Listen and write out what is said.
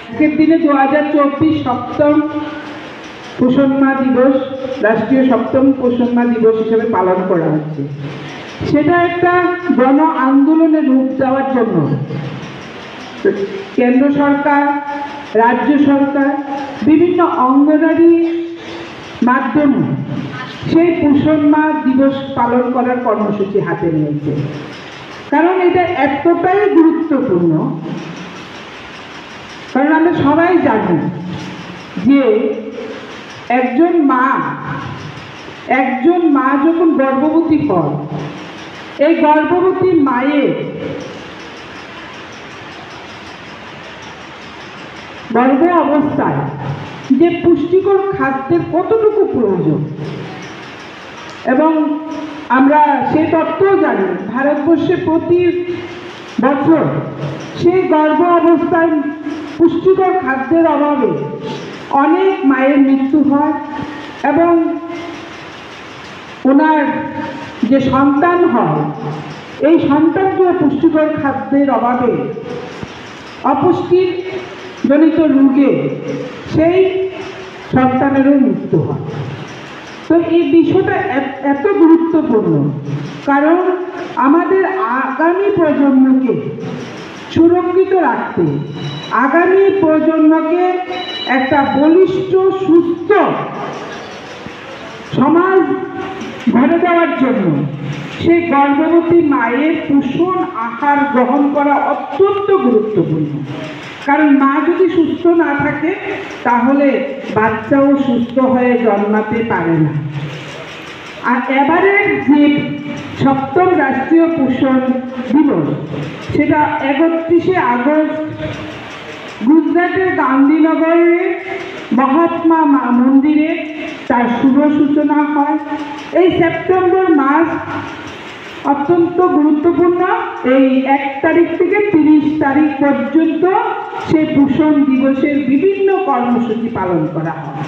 আজকের দিনে 2024 সপ্তম পোষণ মা দিবস, রাষ্ট্রীয় সপ্তম পোষণ মা দিবস হিসেবে পালন করা হচ্ছে। সেটা একটা গণ আন্দোলনের রূপ দেওয়ার জন্য কেন্দ্র সরকার, রাজ্য সরকার বিভিন্ন অঙ্গনারী মাধ্যমে সেই পোষণ মা দিবস পালন করার কর্মসূচি হাতে নিয়েছে। কারণ এটা এতটাই গুরুত্বপূর্ণ, কারণ আমরা সবাই জানি যে একজন মা যখন গর্ভবতী হয়, এই গর্ভবতী মায়ের গর্ভ অবস্থায় যে পুষ্টিকর খাদ্যের কতটুকু প্রয়োজন, এবং আমরা সে তথ্যও জানি ভারতবর্ষে প্রতি বছর সেই গর্ভ অবস্থায় পুষ্টিকর খাদ্যের অভাবে অনেক মায়ের মৃত্যু হয়, এবং ওনার যে সন্তান হয় এই সন্তানকেও পুষ্টিকর খাদ্যের অভাবে অপুষ্টিজনিত রোগে সেই সন্তানেরও মৃত্যু হয়। তো এই বিষয়টা এত গুরুত্বপূর্ণ, কারণ আমাদের আগামী প্রজন্মকে সুরক্ষিত রাখতে, আগামী প্রজন্মকে একটা বলিষ্ঠ সুস্থ সমাজ গড়ে দেওয়ার জন্য সেই গর্ভবতী মায়ের পোষণ আহার গ্রহণ করা অত্যন্ত গুরুত্বপূর্ণ। কারণ মা যদি সুস্থ না থাকে তাহলে বাচ্চাও সুস্থ হয়ে জন্মাতে পারে না। আর এবারের যে সপ্তম রাষ্ট্রীয় পোষণ দিবস, সেটা 31শে আগস্ট গুজরাটের গান্ধীনগরে মহাত্মা মন্দিরে তার শুভ সূচনা হয়। এই সেপ্টেম্বর মাস অত্যন্ত গুরুত্বপূর্ণ। এই 1 তারিখ থেকে 30 তারিখ পর্যন্ত সেই পোষণ দিবসের বিভিন্ন কর্মসূচি পালন করা হয়।